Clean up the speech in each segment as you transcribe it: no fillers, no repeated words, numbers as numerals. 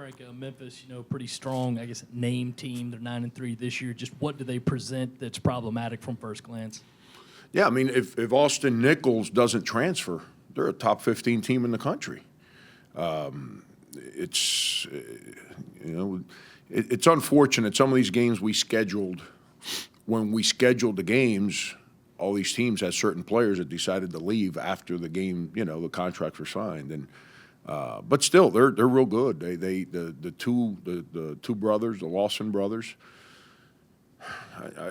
Frank, Memphis, pretty strong, I guess, name team. They're 9-3 this year. Just what do they present that's problematic from first glance? Yeah, I mean, if Austin Nichols doesn't transfer, they're a top 15 team in the country. It's it's unfortunate. Some of these games we scheduled, when we scheduled the games, all these teams had certain players that decided to leave after the game. The contracts were signed, and but still, they're real good. The two brothers, the Lawson brothers.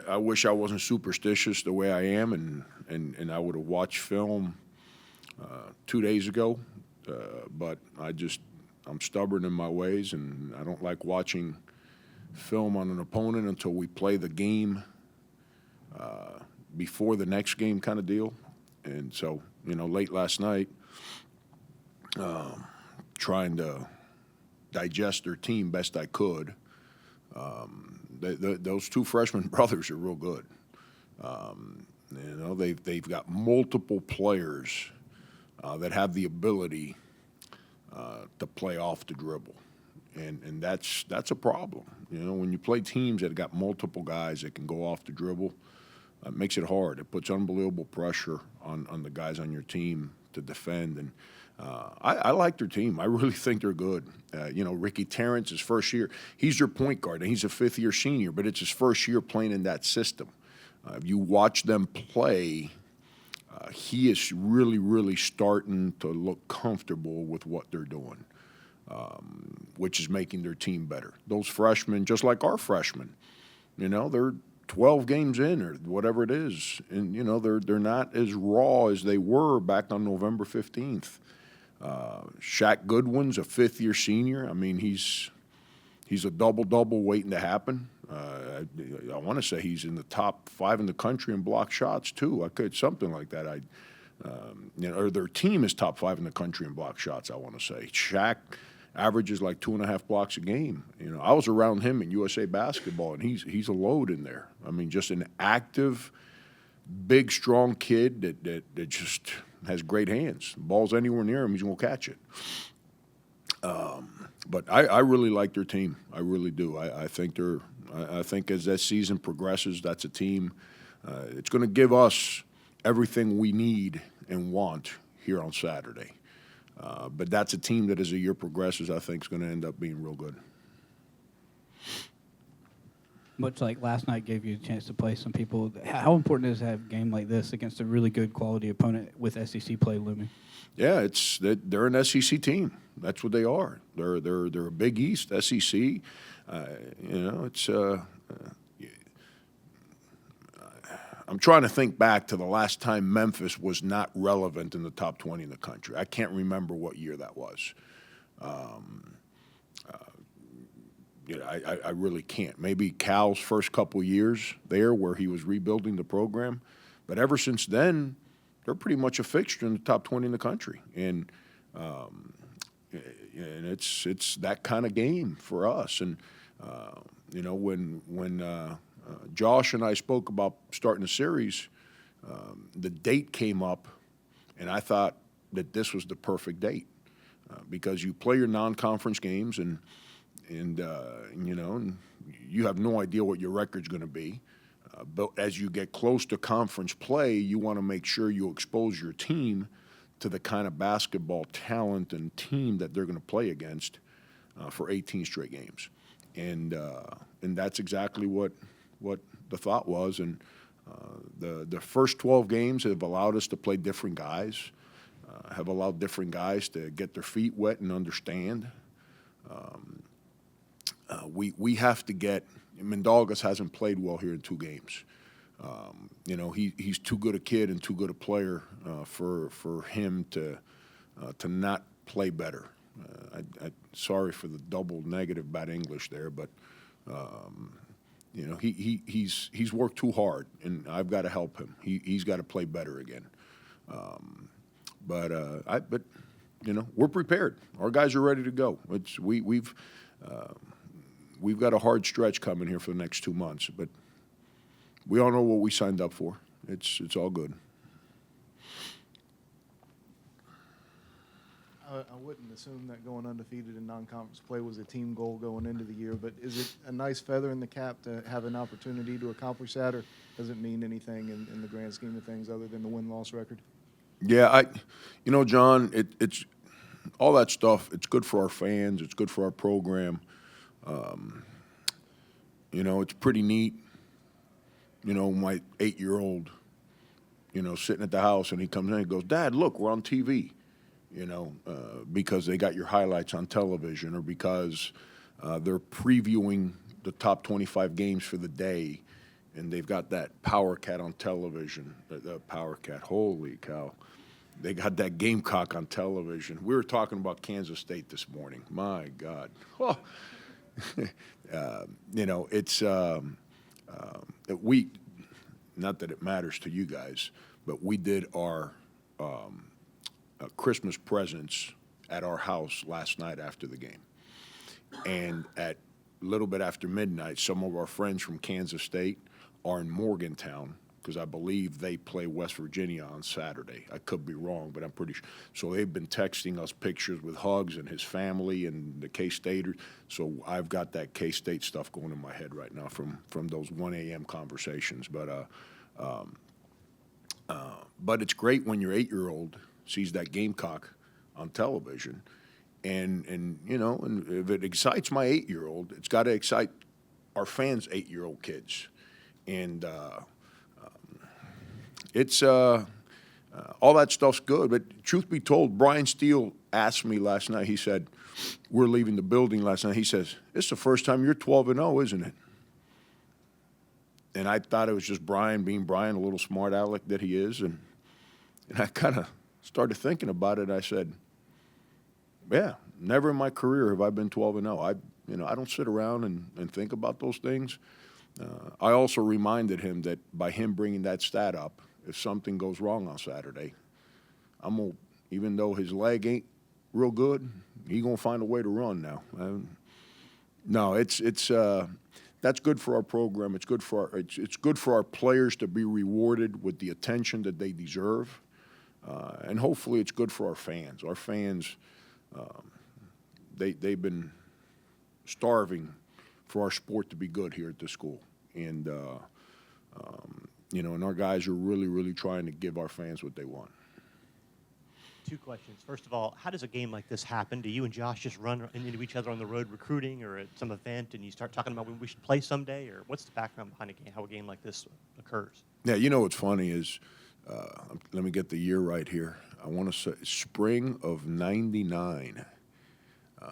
I wish I wasn't superstitious the way I am, and I would have watched film 2 days ago, but I'm stubborn in my ways, and I don't like watching film on an opponent until we play the game before the next game kind of deal. And so, late last night, trying to digest their team best I could, those two freshman brothers are real good. They've got multiple players that have the ability to play off the dribble, and that's a problem. When you play teams that got multiple guys that can go off the dribble, it makes it hard. It puts unbelievable pressure on the guys on your team to defend. And I like their team. I really think they're good. Ricky Terrence, his first year, he's your point guard, and he's a fifth-year senior, but it's his first year playing in that system. If you watch them play, he is really, really starting to look comfortable with what they're doing, which is making their team better. Those freshmen, just like our freshmen, they're 12 games in or whatever it is, and they're not as raw as they were back on November 15th. Shaq Goodwin's a fifth-year senior. I mean, he's a double-double waiting to happen. I want to say he's in the top 5 in the country in block shots too. I could something like that. Or their team is top 5 in the country in block shots. I want to say Shaq averages like 2.5 blocks a game. I was around him in USA basketball, and he's a load in there. I mean, just an active, big, strong kid that just has great hands. The ball's anywhere near him, he's gonna catch it. But I really like their team. I really do. I think as that season progresses, that's a team. It's going to give us everything we need and want here on Saturday. But that's a team that, as the year progresses, I think is going to end up being real good. Much like last night gave you a chance to play some people, how important is it to have a game like this against a really good quality opponent with SEC play looming? Yeah, they're an SEC team. That's what they are. They're a Big East SEC. I'm trying to think back to the last time Memphis was not relevant in the top 20 in the country. I can't remember what year that was. I really can't. Maybe Cal's first couple years there where he was rebuilding the program. But ever since then, they're pretty much a fixture in the top 20 in the country. And it's that kind of game for us. And, when Josh and I spoke about starting the series, the date came up, and I thought that this was the perfect date because you play your non-conference games and you have no idea what your record's going to be. But as you get close to conference play, you want to make sure you expose your team to the kind of basketball talent and team that they're going to play against for 18 straight games. And that's exactly what the thought was. And the first 12 games have allowed us to play different guys, have allowed different guys to get their feet wet and understand. We have to get – Mindaugas hasn't played well here in 2 games. He's too good a kid and too good a player for him to not play better. Sorry for the double negative bad English there, but he's worked too hard, and I've got to help him. He's got to play better again. But we're prepared. Our guys are ready to go. We've got a hard stretch coming here for the next 2 months, but we all know what we signed up for. It's all good. I wouldn't assume that going undefeated in non-conference play was a team goal going into the year, but is it a nice feather in the cap to have an opportunity to accomplish that, or does it mean anything in the grand scheme of things other than the win-loss record? Yeah, John, it's all that stuff. It's good for our fans. It's good for our program. It's pretty neat. My 8-year-old, sitting at the house, and he comes in and goes, "Dad, look, we're on TV." Because they got your highlights on television, or because they're previewing the top 25 games for the day, and they've got that Power Cat on television. The Power Cat, holy cow. They got that Gamecock on television. We were talking about Kansas State this morning. My God. Oh. It's not that it matters to you guys, but we did our Christmas presents at our house last night after the game. And at a little bit after midnight, some of our friends from Kansas State are in Morgantown, because I believe they play West Virginia on Saturday. I could be wrong, but I'm pretty sure. So they've been texting us pictures with Hugs and his family and the K-Staters. So I've got that K-State stuff going in my head right now from those 1 a.m. conversations. But it's great when your 8-year-old sees that Gamecock on television. And if it excites my 8-year-old, it's got to excite our fans' 8-year-old kids. And it's all that stuff's good. But truth be told, Brian Steele asked me last night. He said, we're leaving the building last night. He says, "It's the first time you're 12-0, isn't it?" And I thought it was just Brian being Brian, a little smart aleck that he is. And I kind of started thinking about it. I said, yeah, never in my career have I been 12-0. I don't sit around and think about those things. I also reminded him that by him bringing that stat up, if something goes wrong on Saturday, even though his leg ain't real good, he gonna find a way to run now. No, it's that's good for our program. It's good for our players to be rewarded with the attention that they deserve, and hopefully it's good for our fans. Our fans, they've been starving for our sport to be good here at the school, and and our guys are really, really trying to give our fans what they want. 2 questions. First of all, how does a game like this happen? Do you and Josh just run into each other on the road recruiting or at some event, and you start talking about when we should play someday? Or what's the background behind how a game like this occurs? Yeah, what's funny is, let me get the year right here. I want to say spring of '99.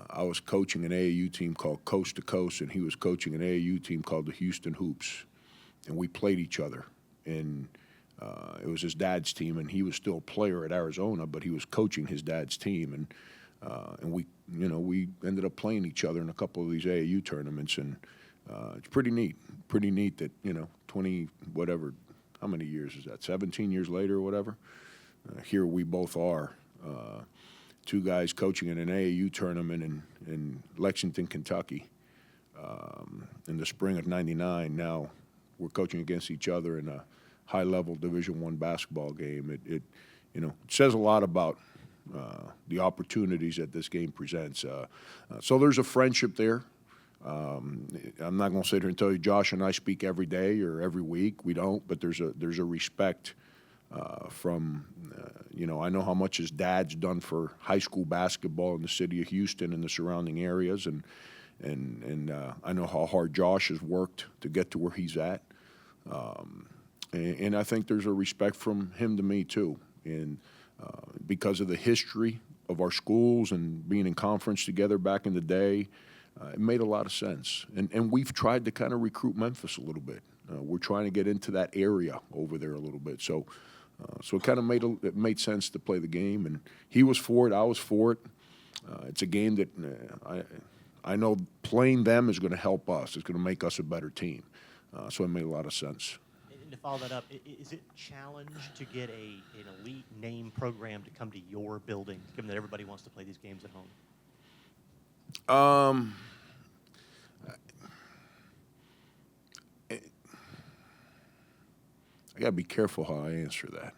I was coaching an AAU team called Coast to Coast, and he was coaching an AAU team called the Houston Hoops. And we played each other. And it was his dad's team, and he was still a player at Arizona, but he was coaching his dad's team. And we ended up playing each other in a couple of these AAU tournaments. And it's pretty neat. Pretty neat that, 20 whatever, how many years is that? 17 years later or whatever? Here we both are. 2 guys coaching in an AAU tournament in Lexington, Kentucky, in the spring of '99. Now we're coaching against each other in a high-level Division I basketball game. It says a lot about the opportunities that this game presents. So there's a friendship there. I'm not going to sit here and tell you Josh and I speak every day or every week. We don't, but there's a respect from I know how much his dad's done for high school basketball in the city of Houston and the surrounding areas, and I know how hard Josh has worked to get to where he's at, and I think there's a respect from him to me too, and because of the history of our schools and being in conference together back in the day, it made a lot of sense, and we've tried to kind of recruit Memphis a little bit. We're trying to get into that area over there a little bit, so it kind of made sense to play the game, and he was for it, I was for it. It's a game that I know playing them is going to help us. It's going to make us a better team, so it made a lot of sense. And to follow that up, is it a challenge to get an elite name program to come to your building, given that everybody wants to play these games at home? I got to be careful how I answer that.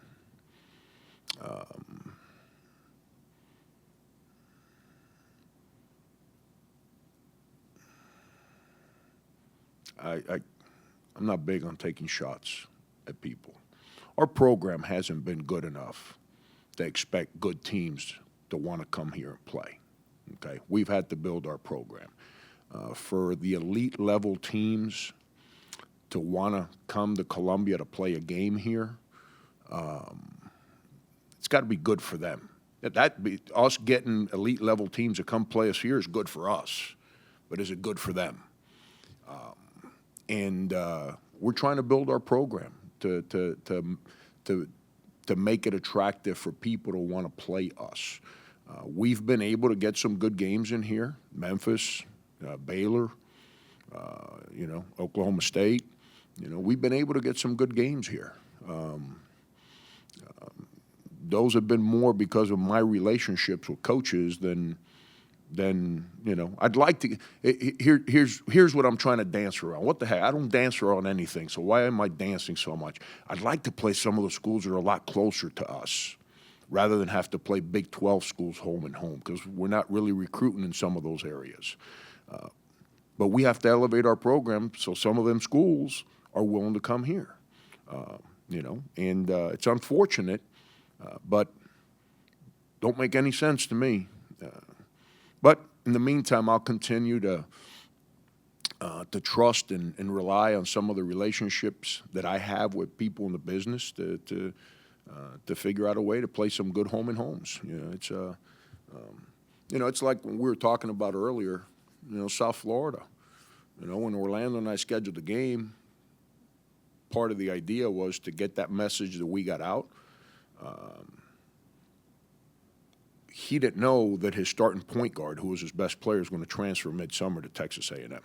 I'm not big on taking shots at people. Our program hasn't been good enough to expect good teams to want to come here and play. Okay, we've had to build our program. For the elite level teams to want to come to Columbia to play a game here, it's got to be good for them. Us getting elite level teams to come play us here is good for us, but is it good for them? And we're trying to build our program to make it attractive for people to want to play us. We've been able to get some good games in here. Memphis, Baylor, Oklahoma State. We've been able to get some good games here. Those have been more because of my relationships with coaches than I'd like to. Here's what I'm trying to dance around. What the heck? I don't dance around anything, so why am I dancing so much? I'd like to play some of the schools that are a lot closer to us rather than have to play Big 12 schools home and home, because we're not really recruiting in some of those areas. But we have to elevate our program so some of them schools are willing to come here. And it's unfortunate, but don't make any sense to me. But in the meantime, I'll continue to trust and rely on some of the relationships that I have with people in the business to figure out a way to play some good home and homes. It's like when we were talking about earlier, South Florida. When Orlando and I scheduled the game, part of the idea was to get that message that we got out. He didn't know that his starting point guard, who was his best player, was going to transfer midsummer to Texas A&M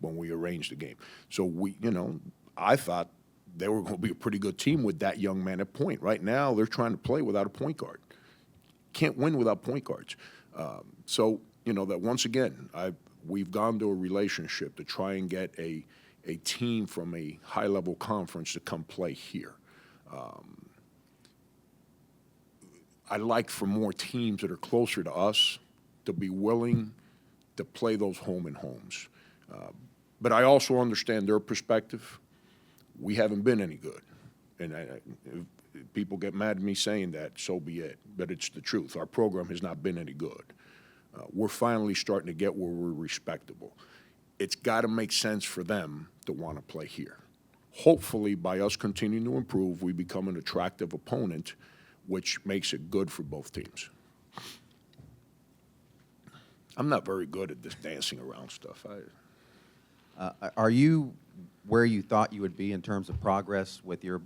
when we arranged the game. So I thought they were going to be a pretty good team with that young man at point. Right now, they're trying to play without a point guard. Can't win without point guards. That once again, we've gone to a relationship to try and get a team from a high-level conference to come play here. I'd like for more teams that are closer to us to be willing to play those home and homes. But I also understand their perspective. We haven't been any good. And if people get mad at me saying that, so be it. But it's the truth. Our program has not been any good. We're finally starting to get where we're respectable. It's got to make sense for them to want to play here. Hopefully, by us continuing to improve, we become an attractive opponent, which makes it good for both teams. I'm not very good at this dancing around stuff. Are you where you thought you would be in terms of progress with your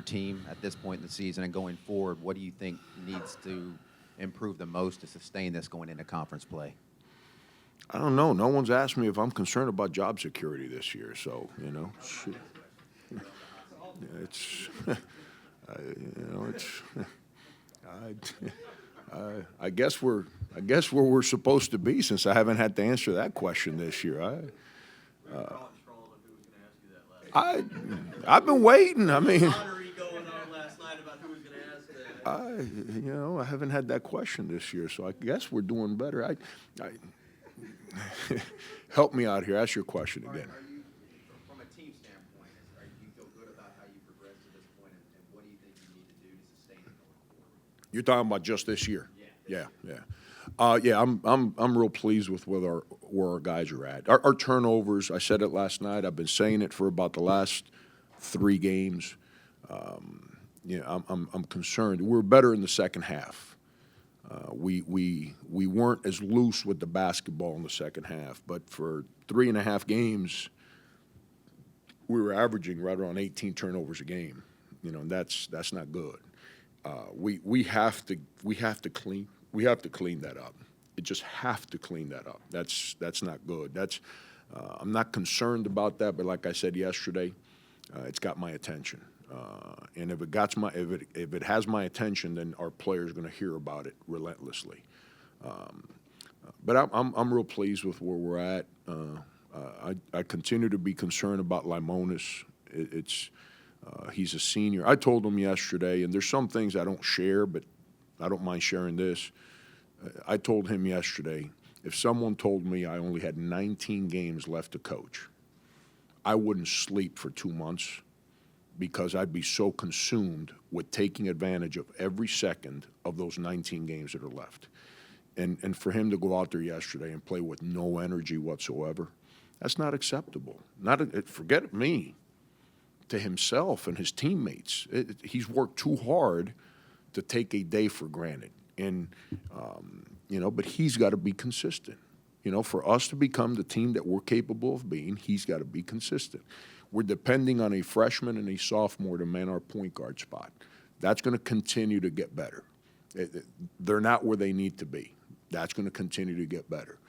team at this point in the season and going forward? What do you think needs to improve the most to sustain this going into conference play? I don't know. No one's asked me if I'm concerned about job security this year, so it's. I guess where we're supposed to be, since I haven't had to answer that question this year. I've been waiting. I mean, I haven't had that question this year, so I guess we're doing better. Help me out here. Ask your question again. Are you, from a team standpoint, do you feel good about how you progressed to this point, and what do you think you need to do to sustain it going forward? You're talking about just this year? Yeah. I'm real pleased with where our guys are at. Our turnovers, I said it last night. I've been saying it for about the last 3 games. I'm concerned. We're better in the second half. We weren't as loose with the basketball in the second half, but for 3.5 games, we were averaging right around 18 turnovers a game. And that's not good. We have to clean that up. It just have to clean that up. That's not good. I'm not concerned about that, but like I said yesterday, it's got my attention. And if it has my attention, then our players are going to hear about it relentlessly. But I'm real pleased with where we're at. I continue to be concerned about Limonis. He's a senior. I told him yesterday, and there's some things I don't share, but I don't mind sharing this. I told him yesterday, if someone told me I only had 19 games left to coach, I wouldn't sleep for 2 months because I'd be so consumed with taking advantage of every second of those 19 games that are left. And for him to go out there yesterday and play with no energy whatsoever, that's not acceptable. Forget me, to himself and his teammates. He's worked too hard to take a day for granted. And, but he's got to be consistent. For us to become the team that we're capable of being, he's got to be consistent. We're depending on a freshman and a sophomore to man our point guard spot. That's going to continue to get better. They're not where they need to be. That's going to continue to get better.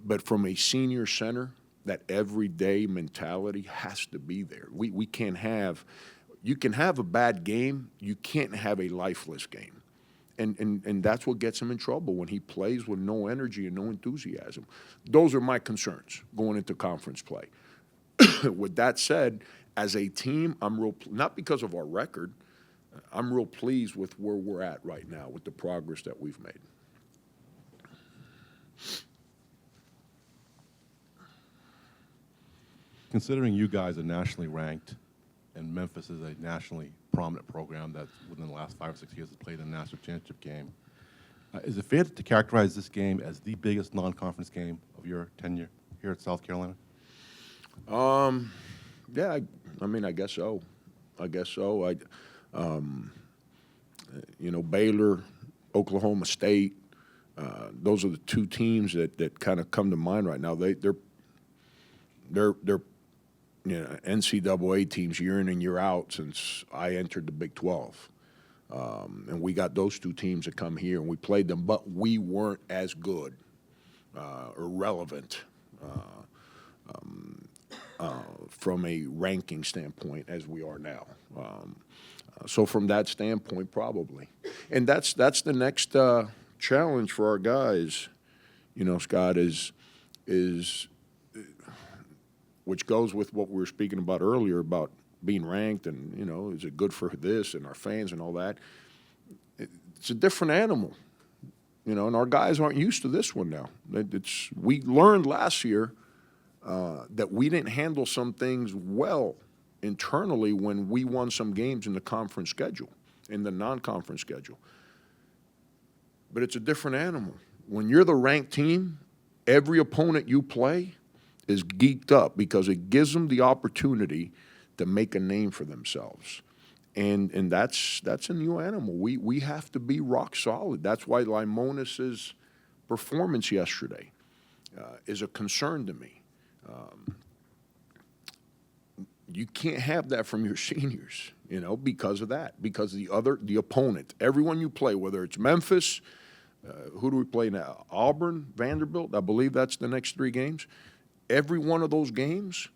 But from a senior center, that everyday mentality has to be there. We can't have – you can have a bad game. You can't have a lifeless game. And that's what gets him in trouble when he plays with no energy and no enthusiasm. Those are my concerns going into conference play. With that said, as a team, I'm real – not because of our record. I'm real pleased with where we're at right now with the progress that we've made. Considering you guys are nationally ranked and Memphis is a nationally prominent program that within the last 5 or 6 years has played in a national championship game, is it fair to characterize this game as the biggest non-conference game of your tenure here at South Carolina? Yeah, I guess so. Baylor, Oklahoma State, those are the two teams that kind of come to mind right now. They're NCAA teams year in and year out since I entered the Big 12. And we got those two teams that come here, and we played them, but we weren't as good or relevant from a ranking standpoint as we are now. So from that standpoint, probably. And that's the next challenge for our guys, Scott, is which goes with what we were speaking about earlier about being ranked and, is it good for this and our fans and all that. It's a different animal, and our guys aren't used to this one now. We learned last year that we didn't handle some things well internally when we won some games in the conference schedule, in the non-conference schedule. But it's a different animal. When you're the ranked team, every opponent you play is geeked up because it gives them the opportunity to make a name for themselves. And that's a new animal. We have to be rock solid. That's why Limonis's performance yesterday is a concern to me. You can't have that from your seniors, because of that, because the opponent, everyone you play, whether it's Memphis, who do we play now? Auburn, Vanderbilt, I believe that's the next 3 games. Every one of those games,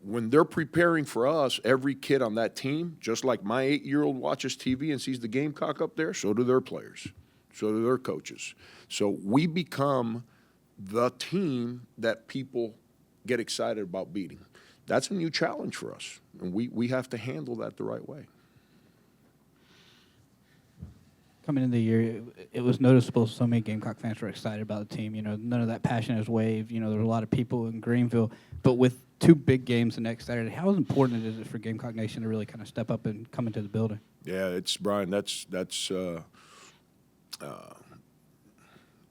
when they're preparing for us, every kid on that team, just like my 8-year-old watches TV and sees the Gamecock up there, so do their players, so do their coaches. So we become the team that people get excited about beating. That's a new challenge for us, and we have to handle that the right way. Coming into the year, it was noticeable so many Gamecock fans were excited about the team. None of that passion is wave. There were a lot of people in Greenville. But with 2 big games the next Saturday, how important is it for Gamecock Nation to really kind of step up and come into the building? Yeah, it's Brian. That's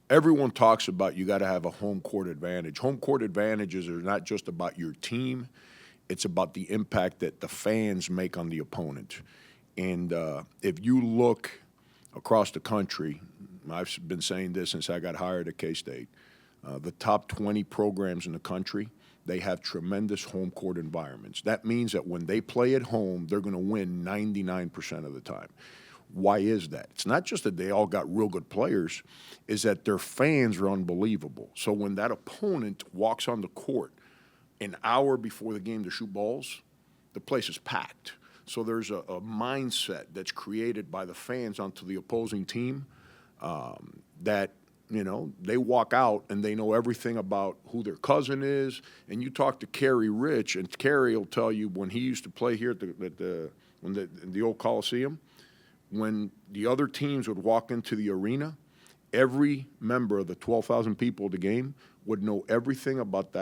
everyone talks about you got to have a home court advantage. Home court advantages are not just about your team; it's about the impact that the fans make on the opponent. And if you look across the country, I've been saying this since I got hired at K-State, the top 20 programs in the country, they have tremendous home court environments. That means that when they play at home, they're going to win 99% of the time. Why is that? It's not just that they all got real good players, is that their fans are unbelievable. So when that opponent walks on the court an hour before the game to shoot balls, the place is packed. So there's a mindset that's created by the fans onto the opposing team that, they walk out and they know everything about who their cousin is. And you talk to Kerry Rich, and Kerry will tell you when he used to play here in the old Coliseum, when the other teams would walk into the arena, every member of the 12,000 people at the game would know everything about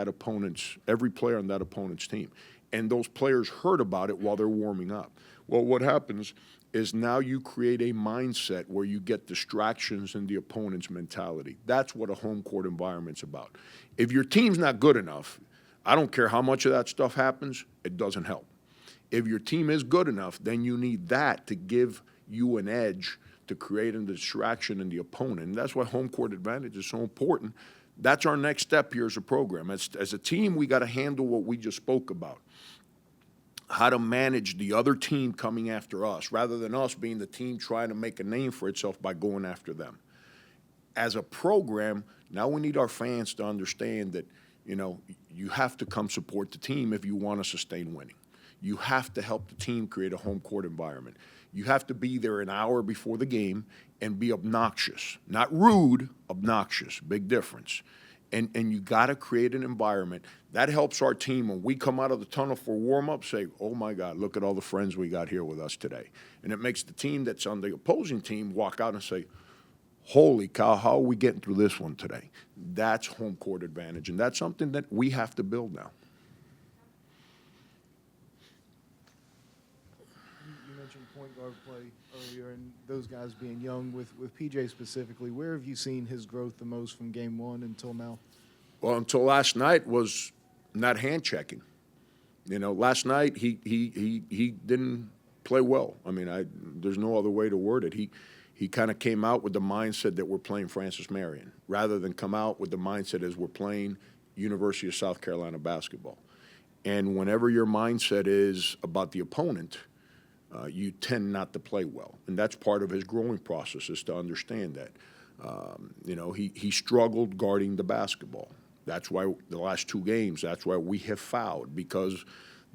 every player on that opponent's team. And those players heard about it while they're warming up. Well, what happens is now you create a mindset where you get distractions in the opponent's mentality. That's what a home court environment's about. If your team's not good enough, I don't care how much of that stuff happens, it doesn't help. If your team is good enough, then you need that to give you an edge to create a distraction in the opponent. And that's why home court advantage is so important. That's our next step here as a program. As a team, we got to handle what we just spoke about. How to manage the other team coming after us rather than us being the team trying to make a name for itself by going after them. As a program, now we need our fans to understand that, you have to come support the team if you want to sustain winning. You have to help the team create a home court environment. You have to be there an hour before the game and be obnoxious. Not rude, obnoxious. Big difference. And you got to create an environment that helps our team when we come out of the tunnel for warm-up say, oh, my God, look at all the friends we got here with us today. And it makes the team that's on the opposing team walk out and say, holy cow, how are we getting through this one today? That's home court advantage, and that's something that we have to build now. You mentioned point guard play earlier and those guys being young. With PJ specifically, where have you seen his growth the most from game one until now? Well, until last night was not hand checking. Last night he didn't play well. I mean, there's no other way to word it. He kind of came out with the mindset that we're playing Francis Marion rather than come out with the mindset as we're playing University of South Carolina basketball. And whenever your mindset is about the opponent, you tend not to play well. And that's part of his growing process is to understand that. He struggled guarding the basketball. That's why the last two games, that's why we have fouled, because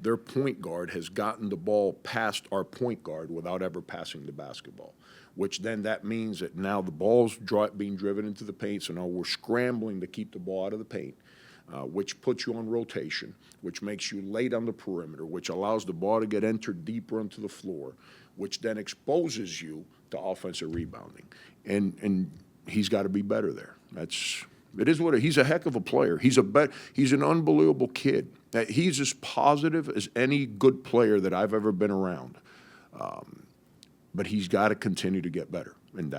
their point guard has gotten the ball past our point guard without ever passing the basketball, which then that means that now the ball's being driven into the paint, so now we're scrambling to keep the ball out of the paint, which puts you on rotation, which makes you late on the perimeter, which allows the ball to get entered deeper into the floor, which then exposes you to offensive rebounding. And he's got to be better there. He's a heck of a player. He's an unbelievable kid. He's as positive as any good player that I've ever been around. But he's got to continue to get better. And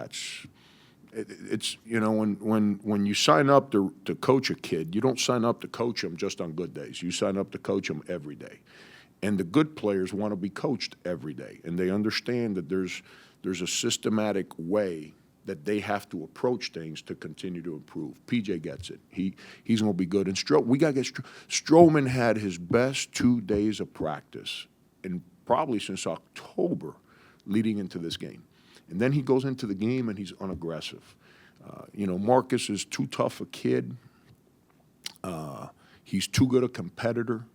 when you sign up to coach a kid, you don't sign up to coach him just on good days. You sign up to coach him every day. And the good players want to be coached every day. And they understand that there's a systematic way that they have to approach things to continue to improve. PJ gets it. He's going to be good. And we got to get Stroman had his best 2 days of practice, and probably since October, leading into this game. And then he goes into the game and he's unaggressive. Marcus is too tough a kid. He's too good a competitor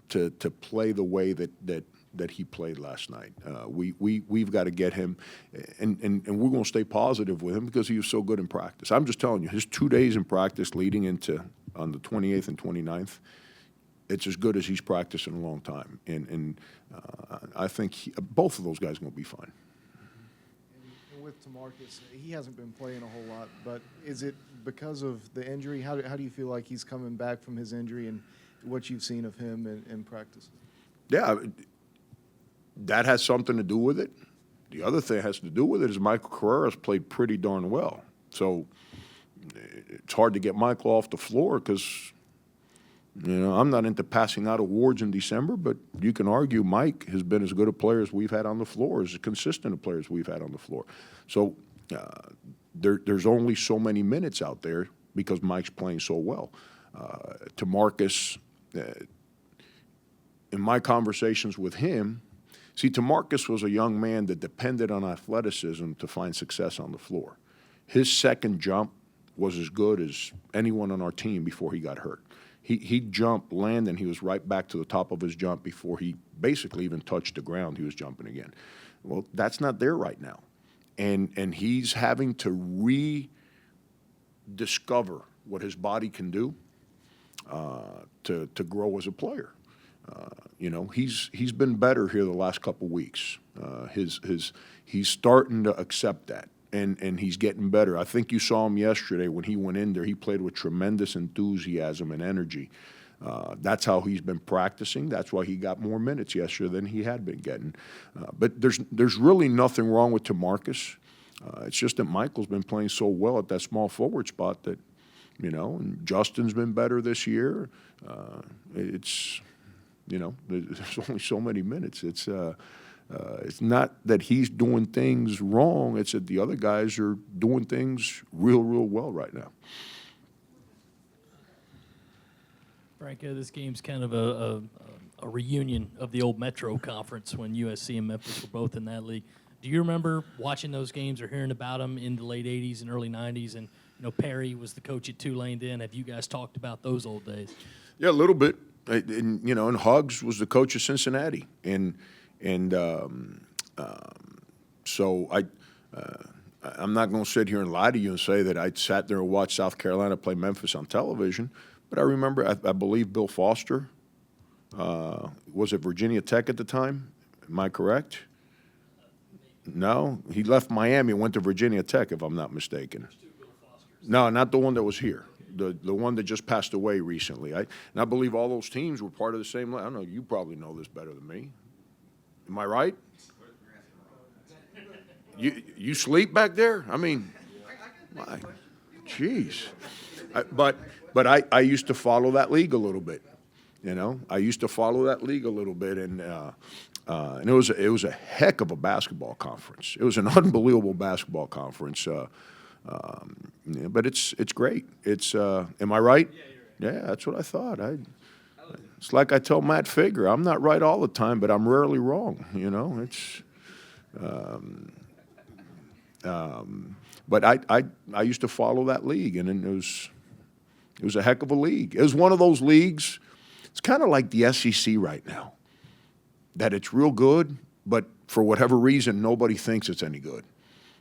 to play the way that he played last night. We've got to get him, and we're going to stay positive with him because he was so good in practice. I'm just telling you, his 2 days in practice leading into on the 28th and 29th, it's as good as he's practiced in a long time. And I think both of those guys are going to be fine. And with TaMarcus, he hasn't been playing a whole lot, but is it because of the injury? How do you feel like he's coming back from his injury and what you've seen of him in practice? Yeah, that has something to do with it. The other thing that has to do with it is Michael Carreras played pretty darn well. So it's hard to get Michael off the floor because, I'm not into passing out awards in December, but you can argue Mike has been as good a player as we've had on the floor, as consistent a player as we've had on the floor. So there's only so many minutes out there because Mike's playing so well. TaMarcus, in my conversations with him, TaMarcus was a young man that depended on athleticism to find success on the floor. His second jump was as good as anyone on our team before he got hurt. He'd jump, land, and he was right back to the top of his jump before he basically even touched the ground. He was jumping again. Well, that's not there right now. And he's having to rediscover what his body can do to grow as a player. He's been better here the last couple weeks. He's starting to accept that. and he's getting better. I think you saw him yesterday when he went in there. He played with tremendous enthusiasm and energy. That's how he's been practicing. That's why he got more minutes yesterday than he had been getting. But there's really nothing wrong with TeMarcus. It's just that Michael's been playing so well at that small forward spot that, and Justin's been better this year. There's only so many minutes. It's not that he's doing things wrong. It's that the other guys are doing things real well right now. Franco, this game's kind of a reunion of the old Metro Conference when USC and Memphis were both in that league. Do you remember watching those games or hearing about them in the late 80s and early 90s? And, Perry was the coach at Tulane then. Have you guys talked about those old days? Yeah, a little bit. And Huggs was the coach of Cincinnati. So I'm not going to sit here and lie to you and say that I sat there and watched South Carolina play Memphis on television. But I remember, I believe Bill Foster was at Virginia Tech at the time. Am I correct? No, he left Miami and went to Virginia Tech, if I'm not mistaken. No, not the one that was here. The one that just passed away recently. And I believe all those teams were part of the same. I don't know. You probably know this better than me. Am I right? You sleep back there? I mean, my, jeez. But I used to follow that league a little bit. I used to follow that league a little bit, and it was a heck of a basketball conference. It was an unbelievable basketball conference. But it's great. Am I right? Yeah, that's what I thought. It's like I tell Matt Figure, I'm not right all the time, but I'm rarely wrong. But I used to follow that league, and it was a heck of a league. It was one of those leagues. It's kind of like the SEC right now, that it's real good, but for whatever reason, nobody thinks it's any good.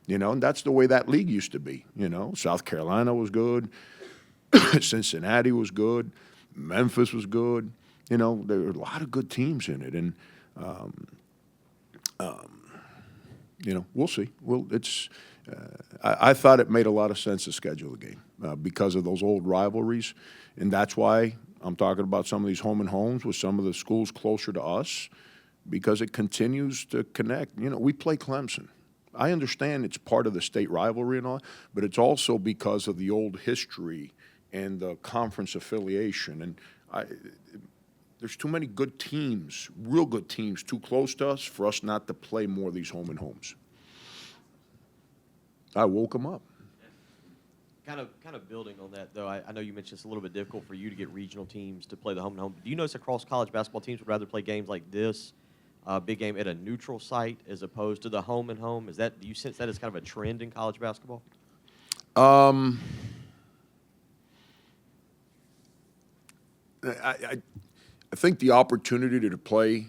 And that's the way that league used to be. South Carolina was good, Cincinnati was good, Memphis was good. There were a lot of good teams in it, and we'll see. I thought it made a lot of sense to schedule the game because of those old rivalries, and that's why I'm talking about some of these home and homes with some of the schools closer to us, because it continues to connect. We play Clemson. I understand it's part of the state rivalry and all, but it's also because of the old history and the conference affiliation. And there's too many good teams, real good teams, too close to us for us not to play more of these home and homes. I woke them up. Kind of building on that, though, I know you mentioned it's a little bit difficult for you to get regional teams to play the home and home. Do you notice across college basketball teams would rather play games like this, big game at a neutral site as opposed to the home and home? Do you sense that as kind of a trend in college basketball? I think the opportunity to play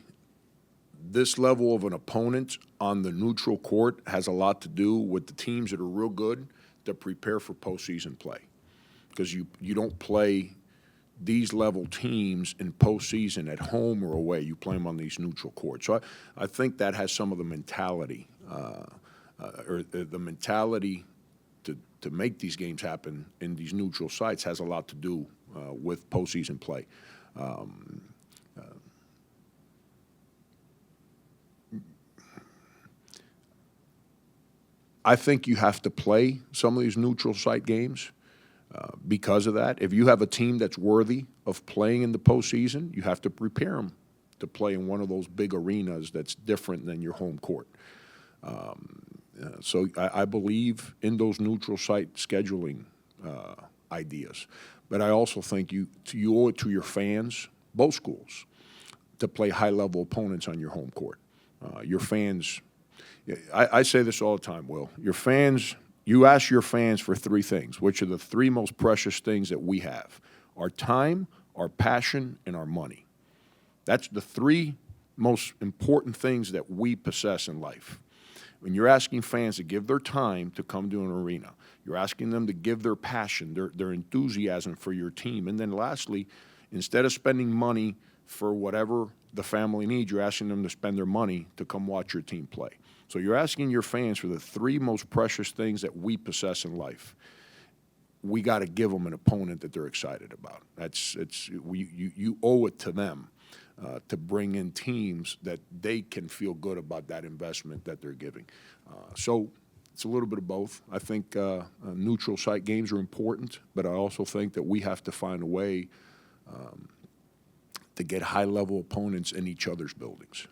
this level of an opponent on the neutral court has a lot to do with the teams that are real good to prepare for postseason play, because you don't play these level teams in postseason at home or away. You play them on these neutral courts. So I think that has some of the mentality, or the mentality to make these games happen in these neutral sites has a lot to do with postseason play. I think you have to play some of these neutral site games because of that. If you have a team that's worthy of playing in the postseason, you have to prepare them to play in one of those big arenas that's different than your home court. So I believe in those neutral site scheduling ideas. But I also think you owe it to your fans, both schools, to play high-level opponents on your home court. Your fans, I say this all the time, Will. Your fans, you ask your fans for three things, which are the three most precious things that we have: our time, our passion, and our money. That's the three most important things that we possess in life. When you're asking fans to give their time to come to an arena, you're asking them to give their passion, their enthusiasm for your team. And then lastly, instead of spending money for whatever the family needs, you're asking them to spend their money to come watch your team play. So you're asking your fans for the three most precious things that we possess in life. We got to give them an opponent that they're excited about. You owe it to them to bring in teams that they can feel good about that investment that they're giving. So it's a little bit of both. I think neutral site games are important, but I also think that we have to find a way to get high-level opponents in each other's buildings.